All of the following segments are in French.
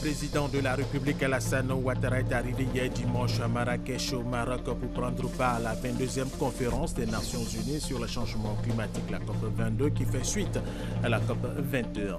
président de la République Alassane Ouattara est arrivé hier dimanche à Marrakech au Maroc pour prendre part à la 22e conférence des Nations Unies sur le changement climatique, la COP22, qui fait suite à la COP21.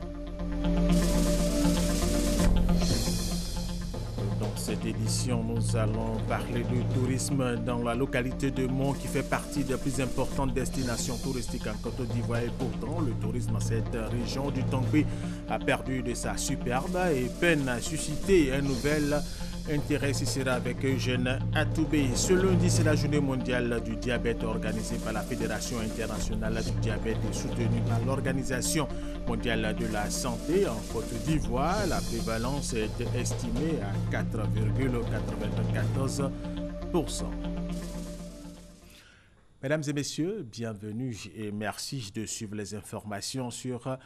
Dans cette édition, nous allons parler du tourisme dans la localité de Mont qui fait partie des plus importantes destinations touristiques en Côte d'Ivoire. Et pourtant, le tourisme dans cette région du Tongbi a perdu de sa superbe et peine à susciter un nouvel intérêt. Ce sera avec Eugène Atoubé. Ce lundi, c'est la journée mondiale du diabète organisée par la Fédération internationale du diabète et soutenue par l'Organisation mondiale de la santé. En Côte d'Ivoire, la prévalence est estimée à 4,94%. Mesdames et messieurs, bienvenue et merci de suivre les informations sur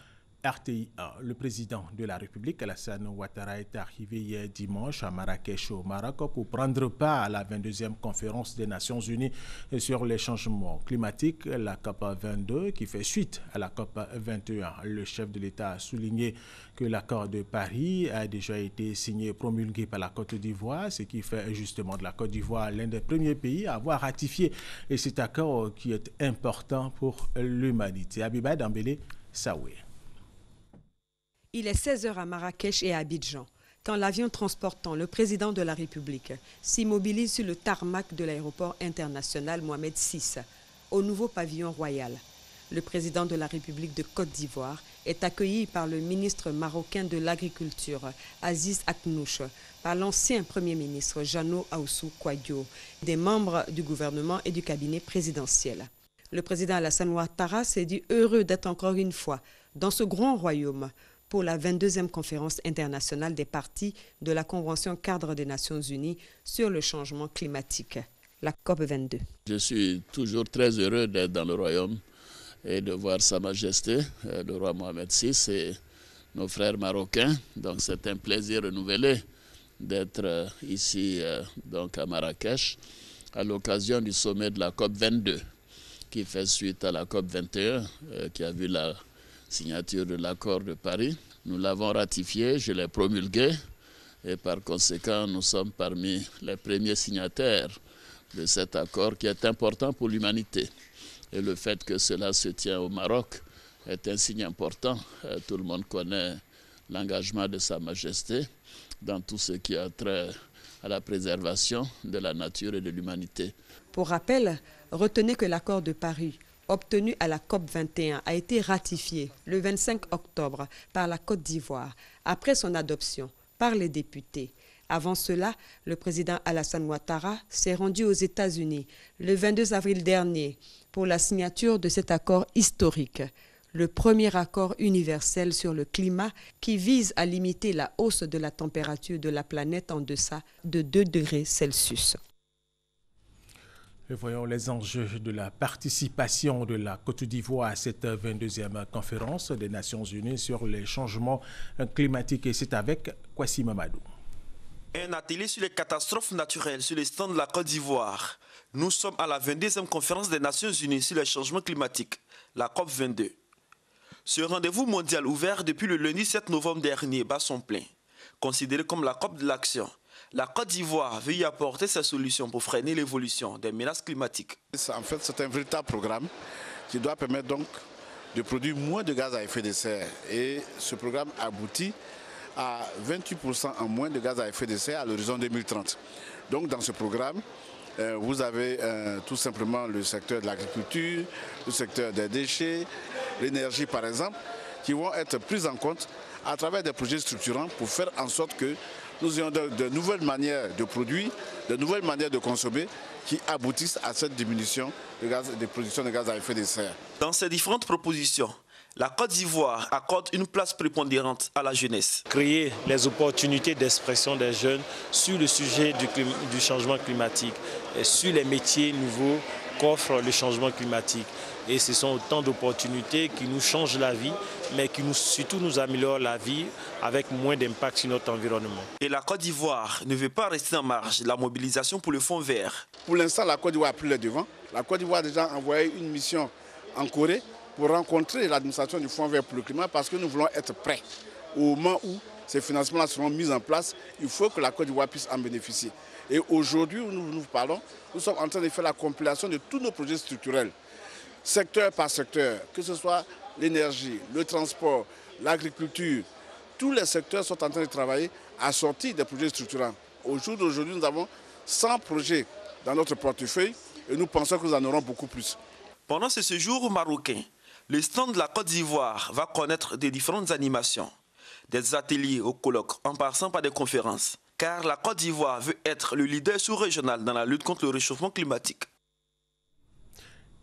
RTI 1. Le président de la République, Alassane Ouattara, est arrivé hier dimanche à Marrakech au Maroc pour prendre part à la 22e conférence des Nations Unies sur les changements climatiques, la COP22, qui fait suite à la COP21. Le chef de l'État a souligné que l'accord de Paris a déjà été signé et promulgué par la Côte d'Ivoire, ce qui fait justement de la Côte d'Ivoire l'un des premiers pays à avoir ratifié cet accord qui est important pour l'humanité. Abiba Dambélé, Saoué. Il est 16h à Marrakech et à Abidjan, quand l'avion transportant le président de la République s'immobilise sur le tarmac de l'aéroport international Mohamed VI, au nouveau pavillon royal. Le président de la République de Côte d'Ivoire est accueilli par le ministre marocain de l'Agriculture, Aziz Aknouch, par l'ancien Premier ministre Jeannot Ahoussou Kouadio, des membres du gouvernement et du cabinet présidentiel. Le président Alassane Ouattara s'est dit heureux d'être encore une fois dans ce grand royaume pour la 22e conférence internationale des parties de la Convention cadre des Nations Unies sur le changement climatique, la COP22. Je suis toujours très heureux d'être dans le royaume et de voir Sa Majesté, le roi Mohamed VI et nos frères marocains. Donc c'est un plaisir renouvelé d'être ici donc à Marrakech à l'occasion du sommet de la COP22 qui fait suite à la COP21 qui a vu la signature de l'accord de Paris. Nous l'avons ratifié, je l'ai promulgué et par conséquent nous sommes parmi les premiers signataires de cet accord qui est important pour l'humanité. Et le fait que cela se tient au Maroc est un signe important. Tout le monde connaît l'engagement de Sa Majesté dans tout ce qui a trait à la préservation de la nature et de l'humanité. Pour rappel, retenez que l'accord de Paris obtenu à la COP21 a été ratifié le 25 octobre par la Côte d'Ivoire après son adoption par les députés. Avant cela, le président Alassane Ouattara s'est rendu aux États-Unis le 22 avril dernier pour la signature de cet accord historique, le premier accord universel sur le climat qui vise à limiter la hausse de la température de la planète en deçà de 2 degrés Celsius. Et voyons les enjeux de la participation de la Côte d'Ivoire à cette 22e conférence des Nations Unies sur les changements climatiques. Et c'est avec Kwasi Mamadou. Un atelier sur les catastrophes naturelles sur les stands de la Côte d'Ivoire. Nous sommes à la 22e conférence des Nations Unies sur les changements climatiques, la COP22. Ce rendez-vous mondial ouvert depuis le lundi 7 novembre dernier bat son plein. Considéré comme la COP de l'action, la Côte d'Ivoire veut y apporter ses solutions pour freiner l'évolution des menaces climatiques. En fait, c'est un véritable programme qui doit permettre donc de produire moins de gaz à effet de serre. Et ce programme aboutit à 28% en moins de gaz à effet de serre à l'horizon 2030. Donc dans ce programme, vous avez tout simplement le secteur de l'agriculture, le secteur des déchets, l'énergie par exemple, qui vont être prises en compte à travers des projets structurants pour faire en sorte que nous ayons de nouvelles manières de produire, de nouvelles manières de consommer qui aboutissent à cette diminution de production de gaz à effet de serre. Dans ces différentes propositions, la Côte d'Ivoire accorde une place prépondérante à la jeunesse. Créer les opportunités d'expression des jeunes sur le sujet du changement climatique et sur les métiers nouveaux qu'offre le changement climatique. Et ce sont autant d'opportunités qui nous changent la vie, mais qui surtout nous améliorent la vie avec moins d'impact sur notre environnement. Et la Côte d'Ivoire ne veut pas rester en marge de la mobilisation pour le fonds vert. Pour l'instant, la Côte d'Ivoire a pris le devant. La Côte d'Ivoire a déjà envoyé une mission en Corée pour rencontrer l'administration du fonds vert pour le climat parce que nous voulons être prêts au moment où ces financements-là seront mis en place, il faut que la Côte d'Ivoire puisse en bénéficier. Et aujourd'hui, où nous parlons, nous sommes en train de faire la compilation de tous nos projets structurels, secteur par secteur, que ce soit l'énergie, le transport, l'agriculture. Tous les secteurs sont en train de travailler à sortir des projets structurants. Au jour d'aujourd'hui, nous avons 100 projets dans notre portefeuille et nous pensons que nous en aurons beaucoup plus. Pendant ce séjour marocain, le stand de la Côte d'Ivoire va connaître des différentes animations, des ateliers au colloque en passant par des conférences, car la Côte d'Ivoire veut être le leader sous-régional dans la lutte contre le réchauffement climatique.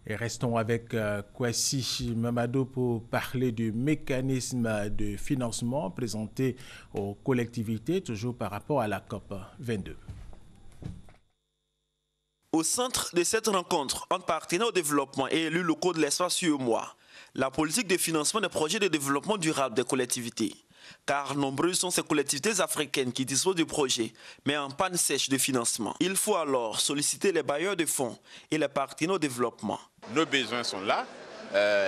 Et restons avec Kwasi Mamadou pour parler du mécanisme de financement présenté aux collectivités, toujours par rapport à la COP 22. Au centre de cette rencontre entre partenaires au développement et élus locaux de l'espace UEMOA, la politique de financement des projets de développement durable des collectivités. Car nombreuses sont ces collectivités africaines qui disposent de projets, mais en panne sèche de financement. Il faut alors solliciter les bailleurs de fonds et les partenaires au développement. Nos besoins sont là,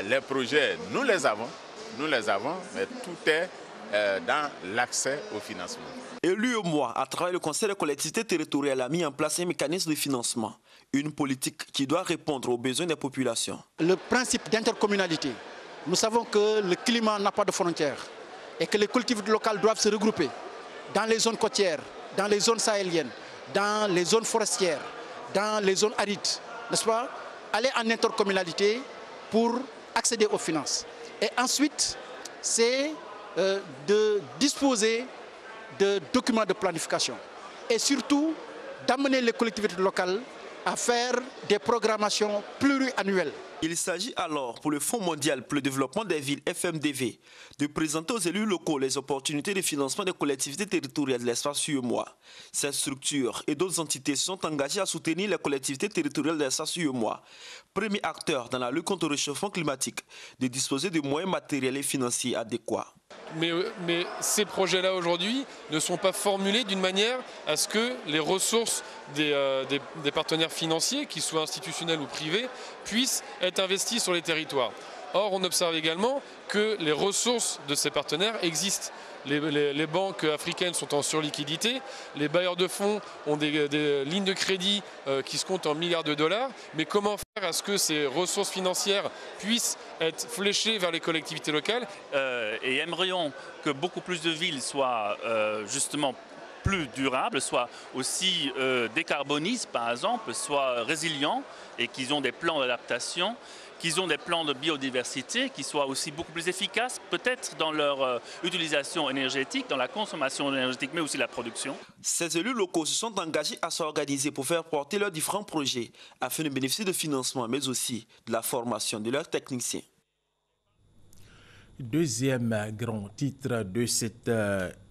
les projets, nous les avons, mais tout est dans l'accès au financement. Et l'UEMOA, à travers le Conseil des collectivités territoriales, a mis en place un mécanisme de financement, une politique qui doit répondre aux besoins des populations. Le principe d'intercommunalité, nous savons que le climat n'a pas de frontières et que les collectivités locales doivent se regrouper dans les zones côtières, dans les zones sahéliennes, dans les zones forestières, dans les zones arides, n'est-ce pas? Aller en intercommunalité pour accéder aux finances. Et ensuite, c'est de disposer de documents de planification et surtout d'amener les collectivités locales à faire des programmations pluriannuelles. Il s'agit alors pour le Fonds mondial pour le développement des villes FMDV de présenter aux élus locaux les opportunités de financement des collectivités territoriales de l'espace UEMOA. Cette structure et d'autres entités se sont engagées à soutenir les collectivités territoriales de l'espace UEMOA, premier acteur dans la lutte contre le réchauffement climatique, de disposer de moyens matériels et financiers adéquats. Mais ces projets-là aujourd'hui ne sont pas formulés d'une manière à ce que les ressources des partenaires financiers, qu'ils soient institutionnels ou privés, puissent être investis sur les territoires. Or, on observe également que les ressources de ces partenaires existent. Les banques africaines sont en surliquidité, les bailleurs de fonds ont des lignes de crédit qui se comptent en milliards de dollars, mais comment faire à ce que ces ressources financières puissent être fléchées vers les collectivités locales et aimerions que beaucoup plus de villes soient justement plus durables, soient aussi décarbonisées par exemple, soient résilients et qu'ils ont des plans d'adaptation, qu'ils ont des plans de biodiversité qui soient aussi beaucoup plus efficaces, peut-être dans leur utilisation énergétique, dans la consommation énergétique, mais aussi la production. Ces élus locaux se sont engagés à s'organiser pour faire porter leurs différents projets afin de bénéficier de financement, mais aussi de la formation de leurs techniciens. Deuxième grand titre de cette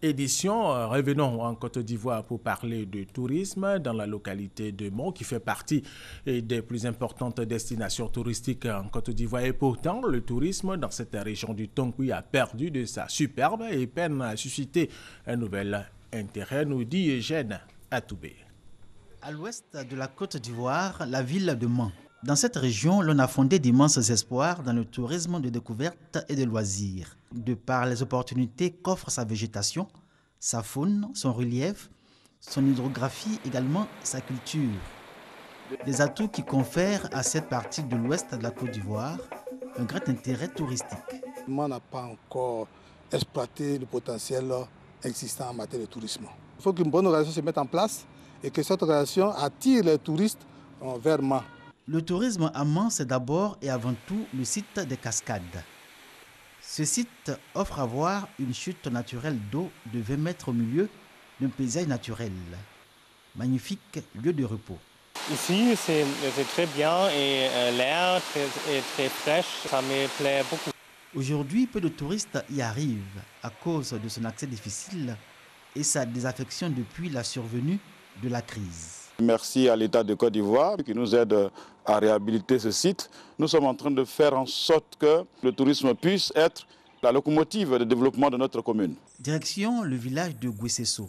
édition. Revenons en Côte d'Ivoire pour parler de tourisme dans la localité de Mont, qui fait partie des plus importantes destinations touristiques en Côte d'Ivoire. Et pourtant, le tourisme dans cette région du Tonkoui a perdu de sa superbe et peine à susciter un nouvel intérêt, nous dit Eugène Atoubé. À l'ouest de la Côte d'Ivoire, la ville de Mont. Dans cette région, l'on a fondé d'immenses espoirs dans le tourisme de découverte et de loisirs. De par les opportunités qu'offre sa végétation, sa faune, son relief, son hydrographie, également sa culture. Des atouts qui confèrent à cette partie de l'ouest de la Côte d'Ivoire un grand intérêt touristique. On n'a pas encore exploité le potentiel existant en matière de tourisme. Il faut qu'une bonne organisation se mette en place et que cette organisation attire les touristes vers Mont. Le tourisme à Mont, c'est d'abord et avant tout le site des cascades. Ce site offre à voir une chute naturelle d'eau de 20 mètres au milieu d'un paysage naturel. Magnifique lieu de repos. Ici, c'est très bien et l'air est très fraîche, ça me plaît beaucoup. Aujourd'hui, peu de touristes y arrivent à cause de son accès difficile et sa désaffection depuis la survenue de la crise. Merci à l'État de Côte d'Ivoire qui nous aide à réhabiliter ce site. Nous sommes en train de faire en sorte que le tourisme puisse être la locomotive de développement de notre commune. Direction le village de Gouessesso.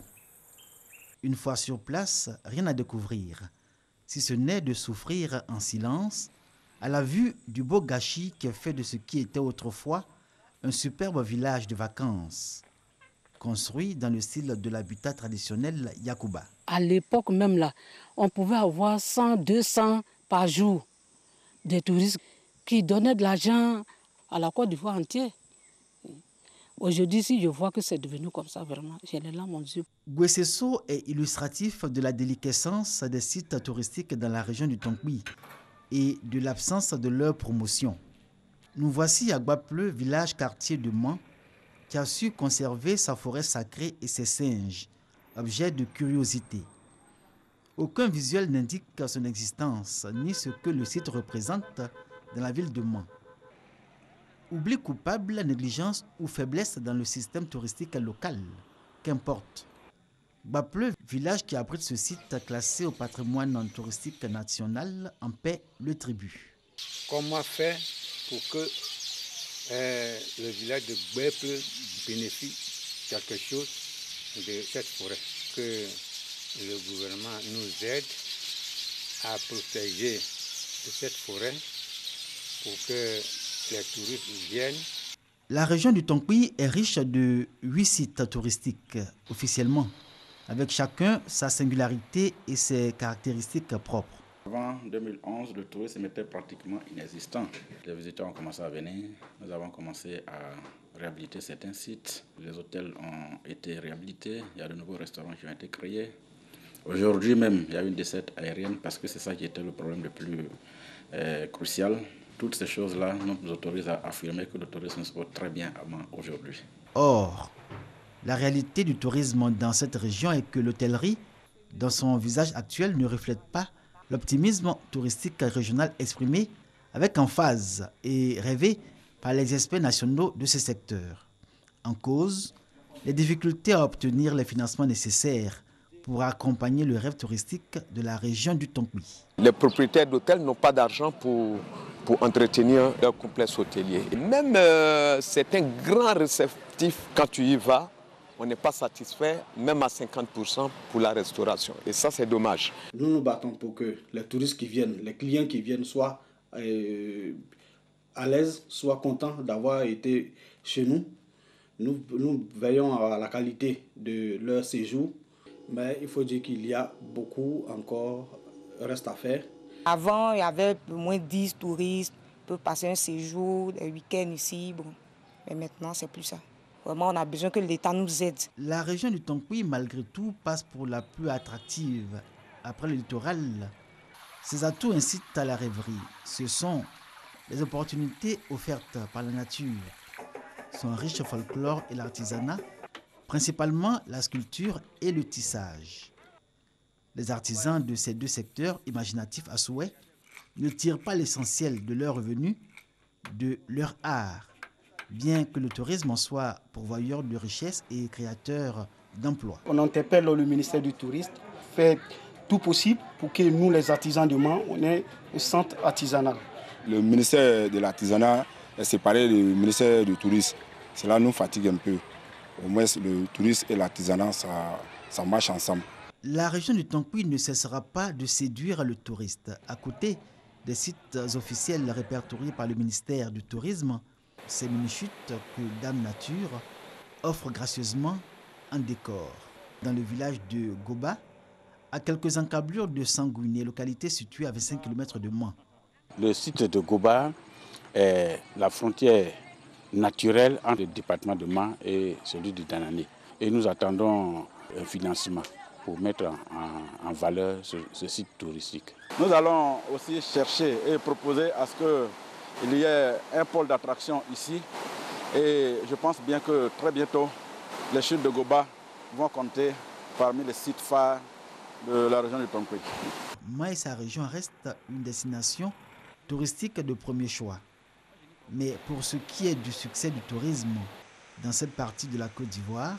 Une fois sur place, rien à découvrir, si ce n'est de souffrir en silence à la vue du beau gâchis qui est fait de ce qui était autrefois un superbe village de vacances. construit dans le style de l'habitat traditionnel Yakuba. À l'époque même là, on pouvait avoir 100, 200 par jour des touristes qui donnaient de l'argent à la Côte d'Ivoire entière. Aujourd'hui, si je vois que c'est devenu comme ça, vraiment, j'ai les larmes aux yeux. Guessesso est illustratif de la déliquescence des sites touristiques dans la région du Tonkpi et de l'absence de leur promotion. Nous voici à Gbapleu, village quartier de Mans, qui a su conserver sa forêt sacrée et ses singes, objet de curiosité. Aucun visuel n'indique son existence, ni ce que le site représente dans la ville de Mans. Oubli coupable, négligence ou faiblesse dans le système touristique local, qu'importe. Gbapleu, village qui abrite ce site classé au patrimoine touristique national, en paie le tribut. Comment faire pour que le village de Gbapleu bénéficie quelque chose de cette forêt, que le gouvernement nous aide à protéger de cette forêt pour que les touristes viennent. La région du Tonkpi est riche de 8 sites touristiques officiellement, avec chacun sa singularité et ses caractéristiques propres. Avant 2011, le tourisme était pratiquement inexistant. Les visiteurs ont commencé à venir. Nous avons commencé à réhabiliter certains sites. Les hôtels ont été réhabilités. Il y a de nouveaux restaurants qui ont été créés. Aujourd'hui même, il y a une desserte aérienne parce que c'est ça qui était le problème le plus crucial. Toutes ces choses-là nous autorisent à affirmer que le tourisme se porte très bien aujourd'hui. Or, la réalité du tourisme dans cette région est que l'hôtellerie, dans son visage actuel, ne reflète pas l'optimisme touristique régional exprimé avec emphase et rêvé par les experts nationaux de ce secteur. En cause, les difficultés à obtenir les financements nécessaires pour accompagner le rêve touristique de la région du Tonkpi. Les propriétaires d'hôtels n'ont pas d'argent pour entretenir leur complexe hôtelier. Et même certains grands réceptifs, quand tu y vas, on n'est pas satisfait, même à 50% pour la restauration. Et ça, c'est dommage. Nous nous battons pour que les touristes qui viennent, les clients qui viennent soient à l'aise, soient contents d'avoir été chez nous. Nous veillons à la qualité de leur séjour, mais il faut dire qu'il y a beaucoup encore reste à faire. Avant, il y avait au moins 10 touristes, peuvent passer un séjour, des week-ends ici. Bon. Mais maintenant, c'est plus ça. Vraiment, on a besoin que l'État nous aide. La région du Tonkpi, malgré tout, passe pour la plus attractive. Après le littoral, ses atouts incitent à la rêverie. Ce sont les opportunités offertes par la nature, son riche folklore et l'artisanat, principalement la sculpture et le tissage. Les artisans de ces deux secteurs imaginatifs à souhait ne tirent pas l'essentiel de leurs revenus de leur art, bien que le tourisme en soit pourvoyeur de richesses et créateur d'emplois. On interpelle le ministère du Tourisme, fait tout possible pour que nous, les artisans de Mans, on ait un centre artisanal. Le ministère de l'artisanat est séparé du ministère du Tourisme. Cela nous fatigue un peu. Au moins, le tourisme et l'artisanat, ça marche ensemble. La région du Tonkpi ne cessera pas de séduire le touriste. À côté des sites officiels répertoriés par le ministère du Tourisme, ces mini-chutes que Dame Nature offre gracieusement un décor. Dans le village de Goba, à quelques encablures de Sangouiné, localité située à 25 km de Mans. Le site de Goba est la frontière naturelle entre le département de Mans et celui de Danane. Et nous attendons un financement pour mettre en valeur ce site touristique. Nous allons aussi chercher et proposer à ce qu'il y ait un pôle d'attraction ici. Et je pense bien que très bientôt, les chutes de Goba vont compter parmi les sites phares de la région du Tonkpi. Mans et sa région restent une destination touristique de premier choix. Mais pour ce qui est du succès du tourisme dans cette partie de la Côte d'Ivoire,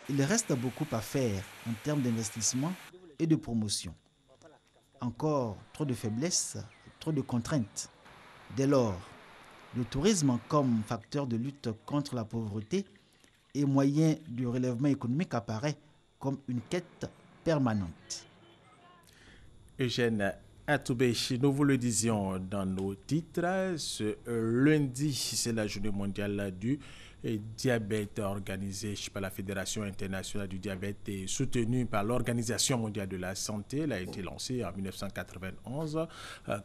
il reste beaucoup à faire en termes d'investissement et de promotion. Encore trop de faiblesses, trop de contraintes. Dès lors, le tourisme comme facteur de lutte contre la pauvreté et moyen de relèvement économique apparaît comme une quête permanente. Eugène Atoubéchi, nous vous le disions dans nos titres, ce lundi, c'est la journée mondiale du diabète organisée par la Fédération internationale du diabète et soutenue par l'Organisation mondiale de la santé. Elle a été lancée en 1991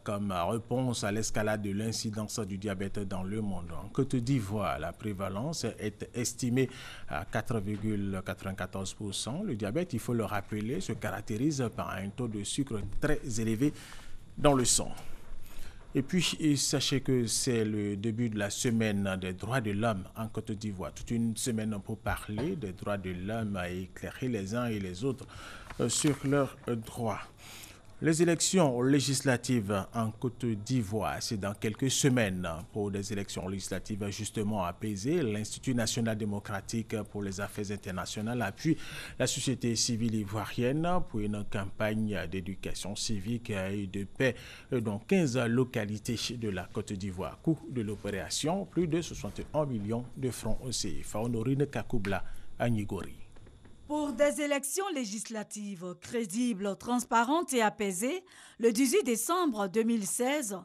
comme réponse à l'escalade de l'incidence du diabète dans le monde. En Côte d'Ivoire, la prévalence est estimée à 4,94%. Le diabète, il faut le rappeler, se caractérise par un taux de sucre très élevé dans le sang. Et puis, sachez que c'est le début de la semaine des droits de l'homme en Côte d'Ivoire. Toute une semaine pour parler des droits de l'homme et éclairer les uns et les autres sur leurs droits. Les élections législatives en Côte d'Ivoire, c'est dans quelques semaines. Pour des élections législatives justement apaisées, l'Institut national démocratique pour les affaires internationales appuie la société civile ivoirienne pour une campagne d'éducation civique et de paix dans 15 localités de la Côte d'Ivoire. Coût de l'opération, plus de 61 millions de francs CFA. Honorine Kakoubla à Nigori. Pour des élections législatives crédibles, transparentes et apaisées, le 18 décembre 2016,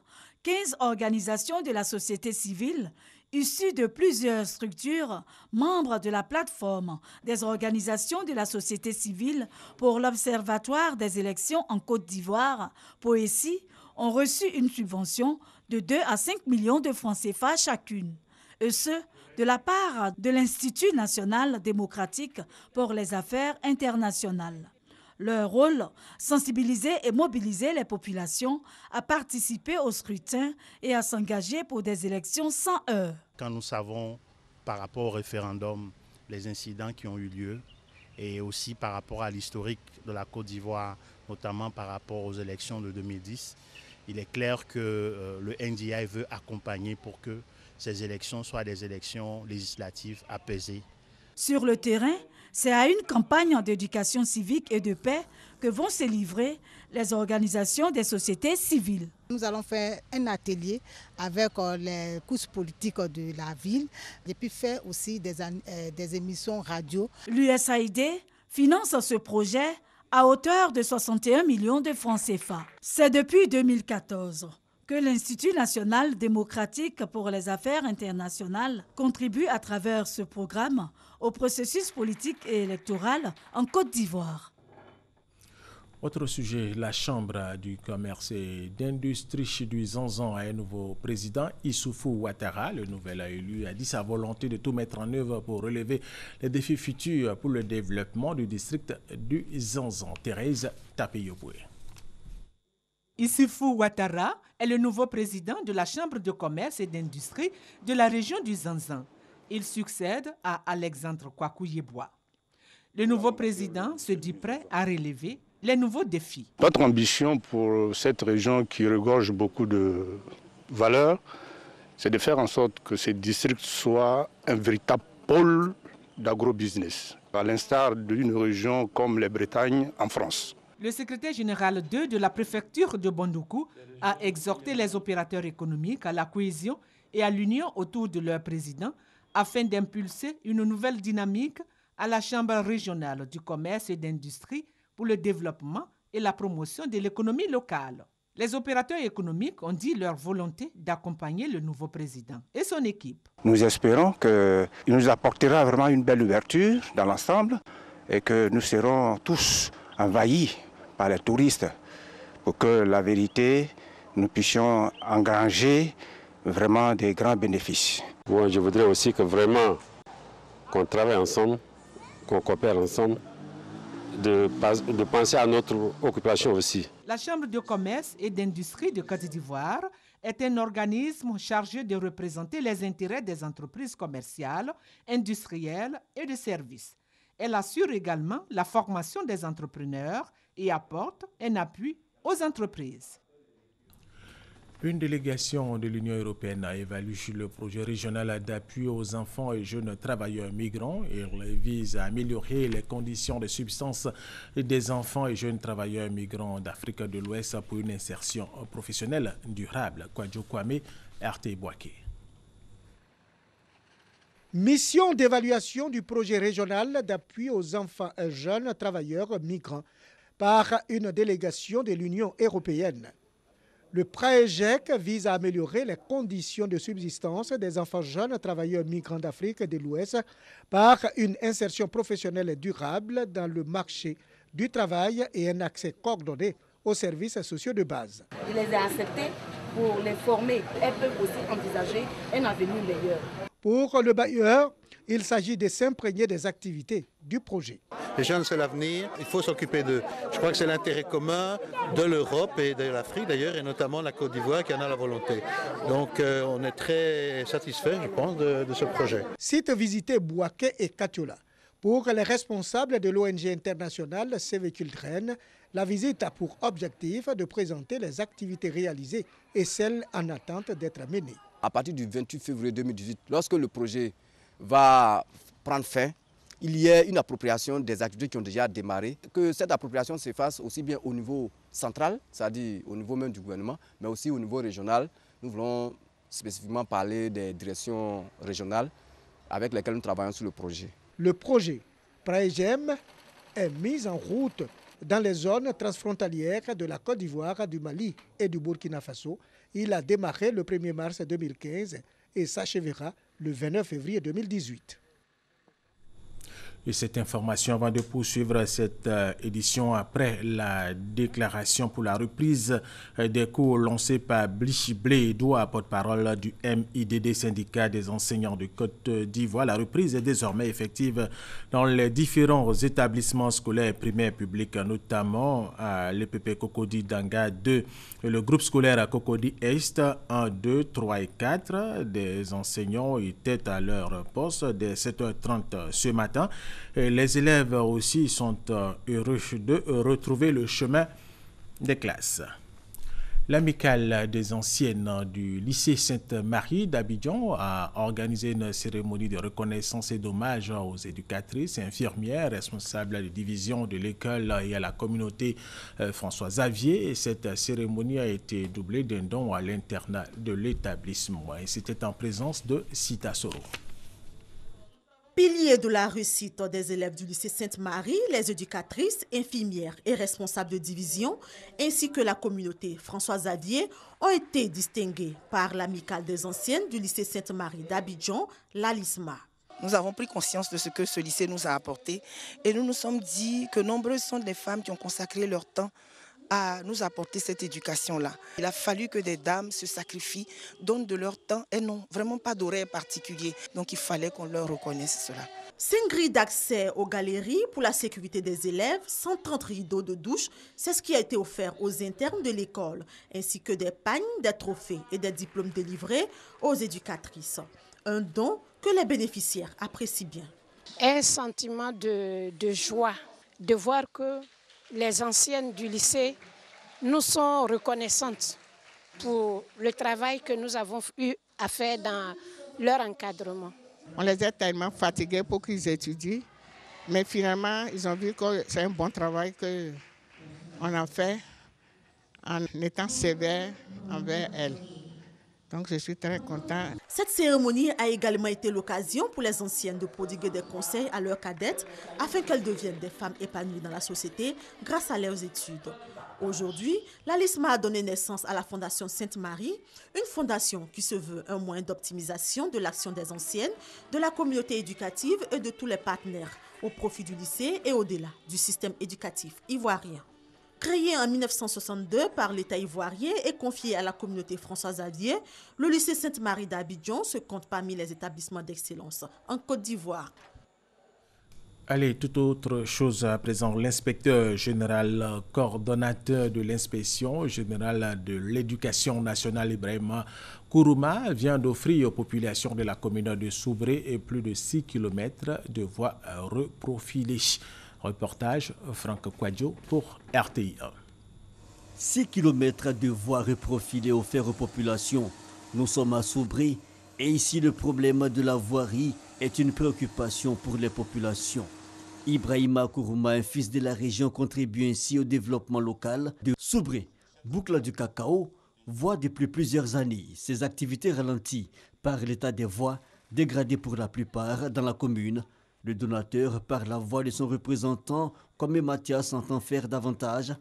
15 organisations de la société civile, issues de plusieurs structures, membres de la plateforme des organisations de la société civile pour l'Observatoire des élections en Côte d'Ivoire, POECI, ont reçu une subvention de 2 à 5 millions de francs CFA chacune. Et ce, de la part de l'Institut national démocratique pour les affaires internationales. Leur rôle, sensibiliser et mobiliser les populations à participer au scrutin et à s'engager pour des élections sans heurts. Quand nous savons par rapport au référendum les incidents qui ont eu lieu et aussi par rapport à l'historique de la Côte d'Ivoire, notamment par rapport aux élections de 2010, il est clair que le NDI veut accompagner pour que ces élections soient des élections législatives apaisées. Sur le terrain, c'est à une campagne d'éducation civique et de paix que vont se livrer les organisations des sociétés civiles. Nous allons faire un atelier avec les couches politiques de la ville et puis faire aussi des émissions radio. L'USAID finance ce projet à hauteur de 61 millions de francs CFA. C'est depuis 2014 que l'Institut national démocratique pour les affaires internationales contribue à travers ce programme au processus politique et électoral en Côte d'Ivoire. Autre sujet, la Chambre du commerce et d'industrie du Zanzan a un nouveau président, Issoufou Ouattara. Le nouvel élu a dit sa volonté de tout mettre en œuvre pour relever les défis futurs pour le développement du district du Zanzan. Thérèse Tapeyoboué. Issoufou Ouattara est le nouveau président de la Chambre de commerce et d'industrie de la région du Zanzan. Il succède à Alexandre Kwaku Yeboah. Le nouveau président se dit prêt à relever les nouveaux défis. Notre ambition pour cette région qui regorge beaucoup de valeurs, c'est de faire en sorte que ce district soit un véritable pôle d'agrobusiness, à l'instar d'une région comme les Bretagnes en France. Le secrétaire général 2 de la préfecture de Bondoukou a exhorté les opérateurs économiques à la cohésion et à l'union autour de leur président afin d'impulser une nouvelle dynamique à la Chambre régionale du commerce et d'industrie pour le développement et la promotion de l'économie locale. Les opérateurs économiques ont dit leur volonté d'accompagner le nouveau président et son équipe. Nous espérons qu'il nous apportera vraiment une belle ouverture dans l'ensemble et que nous serons tous envahis par les touristes pour que la vérité, nous puissions engranger vraiment des grands bénéfices. Moi, je voudrais aussi que vraiment qu'on travaille ensemble, qu'on coopère ensemble, de penser à notre occupation aussi. La Chambre de commerce et d'industrie de Côte d'Ivoire est un organisme chargé de représenter les intérêts des entreprises commerciales, industrielles et de services. Elle assure également la formation des entrepreneurs et apporte un appui aux entreprises. Une délégation de l'Union européenne a évalué le projet régional d'appui aux enfants et jeunes travailleurs migrants. Il vise à améliorer les conditions de subsistance des enfants et jeunes travailleurs migrants d'Afrique de l'Ouest pour une insertion professionnelle durable. Kwadjo Kwame, RT Boaké. Mission d'évaluation du projet régional d'appui aux enfants et jeunes travailleurs migrants par une délégation de l'Union européenne. Le PRAEJEC vise à améliorer les conditions de subsistance des enfants jeunes travailleurs migrants d'Afrique de l'Ouest par une insertion professionnelle durable dans le marché du travail et un accès coordonné aux services sociaux de base. Je les ai acceptés pour les former. Elles peuvent aussi envisager un avenir meilleur. Pour le bailleur, il s'agit de s'imprégner des activités du projet. Les jeunes, c'est l'avenir, il faut s'occuper d'eux. Je crois que c'est l'intérêt commun de l'Europe et de l'Afrique d'ailleurs, et notamment la Côte d'Ivoire qui en a la volonté. Donc on est très satisfait, je pense, de ce projet. Site visité Bouaké et Katiola. Pour les responsables de l'ONG internationale Save Children, la visite a pour objectif de présenter les activités réalisées et celles en attente d'être menées. À partir du 28 février 2018, lorsque le projet va prendre fin, il y a une appropriation des activités qui ont déjà démarré. Que cette appropriation se fasse aussi bien au niveau central, c'est-à-dire au niveau même du gouvernement, mais aussi au niveau régional. Nous voulons spécifiquement parler des directions régionales avec lesquelles nous travaillons sur le projet. Le projet PRAEJEM est mis en route dans les zones transfrontalières de la Côte d'Ivoire, du Mali et du Burkina Faso. Il a démarré le 1er mars 2015 et s'achèvera le 29 février 2018. Et cette information avant de poursuivre cette édition après la déclaration pour la reprise des cours lancée par Blichi Blédoua, porte-parole du MIDD, syndicat des enseignants de Côte d'Ivoire. La reprise est désormais effective dans les différents établissements scolaires primaires publics, notamment à l'EPP Cocody Danga 2 et le groupe scolaire à Cocody Est 1, 2, 3 et 4. Des enseignants étaient à leur poste dès 7h30 ce matin. Et les élèves aussi sont heureux de retrouver le chemin des classes. L'amicale des anciennes du lycée Sainte-Marie d'Abidjan a organisé une cérémonie de reconnaissance et d'hommage aux éducatrices et infirmières responsables de division de l'école et à la communauté François Xavier. Et cette cérémonie a été doublée d'un don à l'internat de l'établissement. Et c'était en présence de Sita Soro. Piliers de la réussite des élèves du lycée Sainte-Marie, les éducatrices, infirmières et responsables de division, ainsi que la communauté François Xavier, ont été distingués par l'amicale des anciennes du lycée Sainte-Marie d'Abidjan, l'ALISMA. Nous avons pris conscience de ce que ce lycée nous a apporté et nous nous sommes dit que nombreuses sont les femmes qui ont consacré leur temps à nous apporter cette éducation-là. Il a fallu que des dames se sacrifient, donnent de leur temps et n'ont vraiment pas d'horaire particulier. Donc il fallait qu'on leur reconnaisse cela. 5 grilles d'accès aux galeries pour la sécurité des élèves, 130 rideaux de douche, c'est ce qui a été offert aux internes de l'école, ainsi que des pagnes, des trophées et des diplômes délivrés aux éducatrices. Un don que les bénéficiaires apprécient bien. Un sentiment de joie de voir que les anciennes du lycée nous sont reconnaissantes pour le travail que nous avons eu à faire dans leur encadrement. On les a tellement fatigués pour qu'ils étudient, mais finalement, ils ont vu que c'est un bon travail qu'on a fait en étant sévère envers elles. Donc je suis très content. Cette cérémonie a également été l'occasion pour les anciennes de prodiguer des conseils à leurs cadettes afin qu'elles deviennent des femmes épanouies dans la société grâce à leurs études. Aujourd'hui, l'ALISMA a donné naissance à la Fondation Sainte-Marie, une fondation qui se veut un moyen d'optimisation de l'action des anciennes, de la communauté éducative et de tous les partenaires au profit du lycée et au-delà du système éducatif ivoirien. Créé en 1962 par l'État ivoirien et confié à la communauté François Xavier, le lycée Sainte-Marie d'Abidjan se compte parmi les établissements d'excellence en Côte d'Ivoire. Allez, toute autre chose à présent. L'inspecteur général coordonnateur de l'inspection générale de l'éducation nationale Ibrahima Kourouma vient d'offrir aux populations de la commune de Soubré et plus de 6 km de voies reprofilées. Reportage Franck Kouadio pour RTI 1. 6 km de voies reprofilées offertes aux populations. Nous sommes à Soubré et ici le problème de la voirie est une préoccupation pour les populations. Ibrahima Kourouma, un fils de la région, contribue ainsi au développement local de Soubré. Boucle du cacao voit depuis plusieurs années ses activités ralenties par l'état des voies dégradées pour la plupart dans la commune. Le donateur, par la voix de son représentant, comme Mathias, entend faire davantage.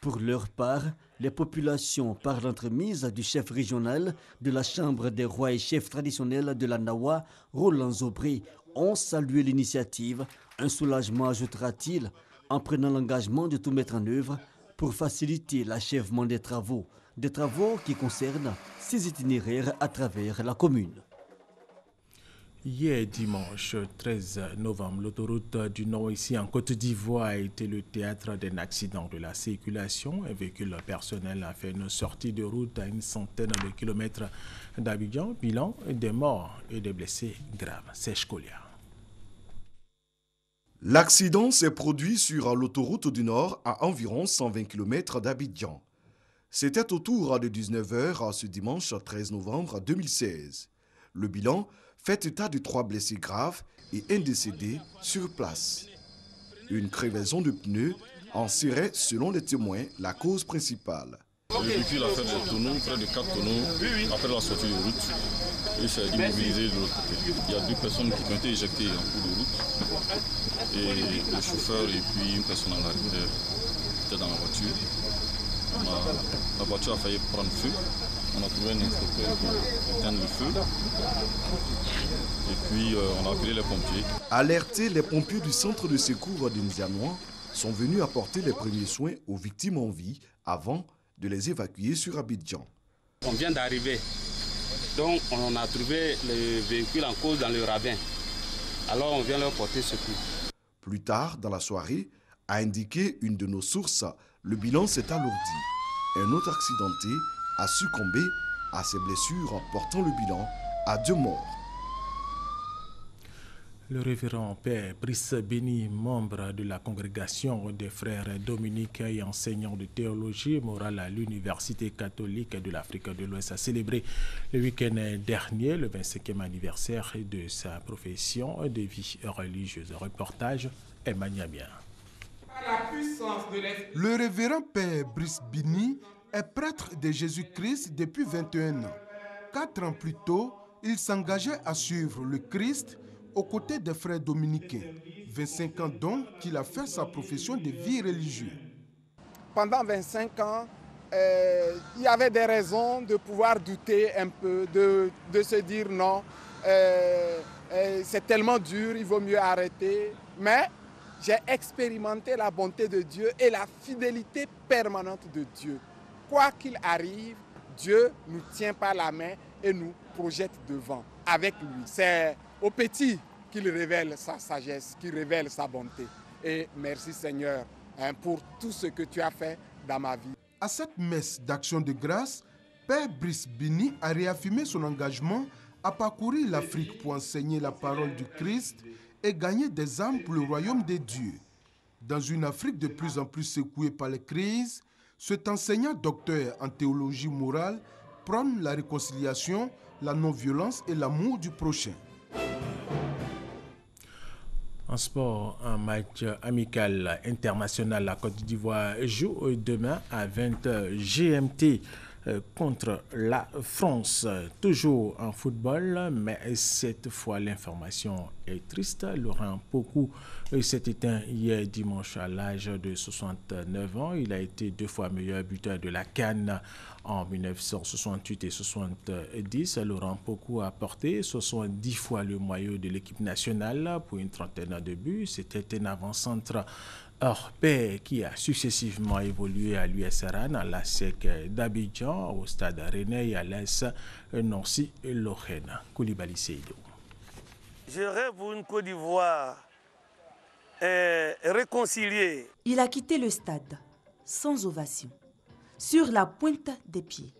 Pour leur part, Les populations, par l'entremise du chef régional de la Chambre des rois et chefs traditionnels de la Nawa, Roland Zobré, ont salué l'initiative. Un soulagement, ajoutera-t-il, en prenant l'engagement de tout mettre en œuvre pour faciliter l'achèvement des travaux qui concernent ces itinéraires à travers la commune. Hier dimanche 13 novembre, l'autoroute du Nord ici en Côte d'Ivoire a été le théâtre d'un accident de la circulation. Un véhicule personnel a fait une sortie de route à une centaine de kilomètres d'Abidjan. Bilan des morts et des blessés graves. C'est Chkolia. L'accident s'est produit sur l'autoroute du Nord à environ 120 km d'Abidjan. C'était autour de 19h ce dimanche 13 novembre 2016. Le bilan fait état de 3 blessés graves et un décédé sur place. Une crevaison de pneus en serait, selon les témoins, la cause principale. Le véhicule a fait des tonneaux, près de 4 tonneaux, après la sortie de route. Et s'est immobilisé de l'autre côté. Il y a 2 personnes qui ont été éjectées en cours de route. Et le chauffeur et puis une personne en arrière étaient dans la voiture. La voiture a failli prendre feu. On a trouvé un inspecteur pour éteindre le feu. Et puis on a appelé les pompiers. Alertés, les pompiers du centre de secours de Nzianois sont venus apporter les premiers soins aux victimes en vie avant de les évacuer sur Abidjan. On vient d'arriver. Donc on a trouvé le véhicule en cause dans le ravin. Alors on vient leur porter secours. Plus tard dans la soirée, a indiqué une de nos sources, le bilan s'est alourdi. Un autre accidenté a succombé à ses blessures, portant le bilan à 2 morts. Le révérend Père Brice Béni, membre de la congrégation des frères dominiques et enseignant de théologie morale à l'Université catholique de l'Afrique de l'Ouest, a célébré le week-end dernier le 25e anniversaire de sa profession de vie religieuse. Reportage Emmanuel Bien. Le révérend Père Brice Béni est prêtre de Jésus-Christ depuis 21 ans. 4 ans plus tôt, il s'engageait à suivre le Christ aux côtés des frères dominicains. 25 ans donc qu'il a fait sa profession de vie religieuse. Pendant 25 ans, il y avait des raisons de pouvoir douter un peu, de se dire non, c'est tellement dur, il vaut mieux arrêter. Mais j'ai expérimenté la bonté de Dieu et la fidélité permanente de Dieu. Quoi qu'il arrive, Dieu nous tient par la main et nous projette devant avec lui. C'est au petit qu'il révèle sa sagesse, qu'il révèle sa bonté. Et merci Seigneur pour tout ce que tu as fait dans ma vie. À cette messe d'action de grâce, Père Brice Béni a réaffirmé son engagement à parcourir l'Afrique pour enseigner la parole du Christ et gagner des âmes pour le royaume des dieux. Dans une Afrique de plus en plus secouée par les crises, cet enseignant docteur en théologie morale prône la réconciliation, la non-violence et l'amour du prochain. En sport, un match amical international, la Côte d'Ivoire joue demain à 20h GMT contre la France. Toujours en football, mais cette fois l'information est triste. Laurent Pokou s'est éteint hier dimanche à l'âge de 69 ans. Il a été 2 fois meilleur buteur de la CAN en 1968 et 70. Laurent Pokou a porté 70 fois le maillot de l'équipe nationale pour une trentaine de buts. C'était un avant-centre hors pair qui a successivement évolué à l'US Aran, à la SEC d'Abidjan, au Stade Rennais et à l'AS Nancy Lorraine. Koulibaly Seydou. Je rêve pour une Côte d'Ivoire réconciliée. Il a quitté le stade sans ovation, sur la pointe des pieds.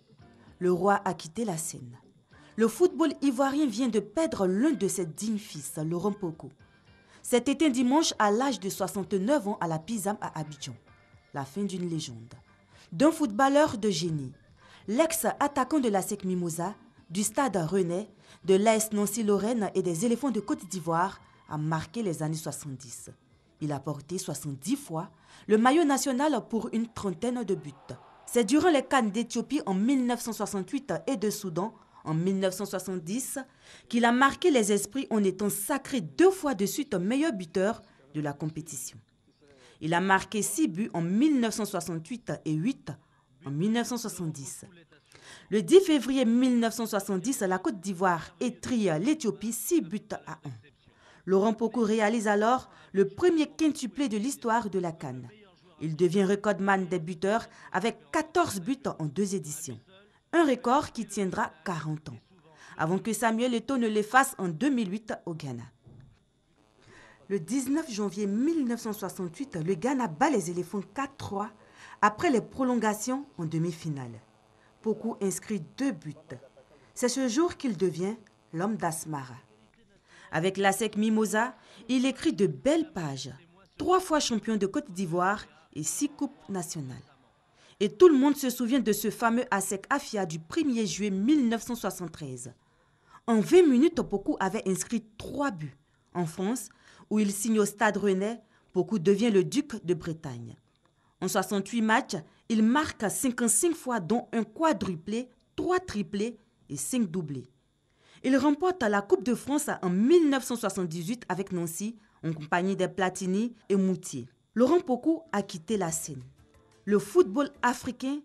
Le roi a quitté la scène. Le football ivoirien vient de perdre l'un de ses dignes fils, Laurent Pokou. C'était un dimanche à l'âge de 69 ans à la Pisam à Abidjan. La fin d'une légende. D'un footballeur de génie. L'ex-attaquant de la SEC Mimosa, du Stade Rennais, de l'AS Nancy Lorraine et des Éléphants de Côte d'Ivoire a marqué les années 70. Il a porté 70 fois le maillot national pour une trentaine de buts. C'est durant les CAN d'Éthiopie en 1968 et de Soudan en 1970 qu'il a marqué les esprits en étant sacré 2 fois de suite meilleur buteur de la compétition. Il a marqué 6 buts en 1968 et 8 en 1970. Le 10 février 1970, la Côte d'Ivoire étrie l'Éthiopie 6-1. Laurent Pokou réalise alors le premier quintuplé de l'histoire de la CAN. Il devient recordman des buteurs avec 14 buts en 2 éditions. Un record qui tiendra 40 ans, avant que Samuel Eto'o ne l'efface en 2008 au Ghana. Le 19 janvier 1968, le Ghana bat les éléphants 4-3 après les prolongations en demi-finale. Pokou inscrit 2 buts. C'est ce jour qu'il devient l'homme d'Asmara. Avec l'ASEC Mimosa, il écrit de belles pages. 3 fois champion de Côte d'Ivoire et 6 coupes nationales. Et tout le monde se souvient de ce fameux ASEC Afia du 1er juillet 1973. En 20 minutes, Pokou avait inscrit 3 buts. En France, où il signe au Stade Rennais, Pokou devient le duc de Bretagne. En 68 matchs, il marque 55 fois, dont un quadruplé, 3 triplés et 5 doublés. Il remporte la Coupe de France en 1978 avec Nancy, en compagnie des Platini et Moutier. Laurent Pokou a quitté la scène. Le football africain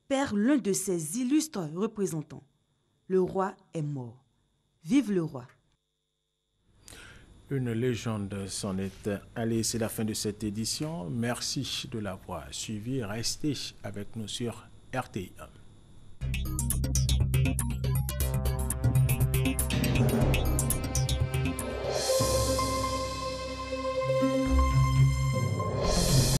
perd l'un de ses illustres représentants. Le roi est mort. Vive le roi! Une légende s'en est allée. C'est la fin de cette édition. Merci de l'avoir suivi. Restez avec nous sur RTI1.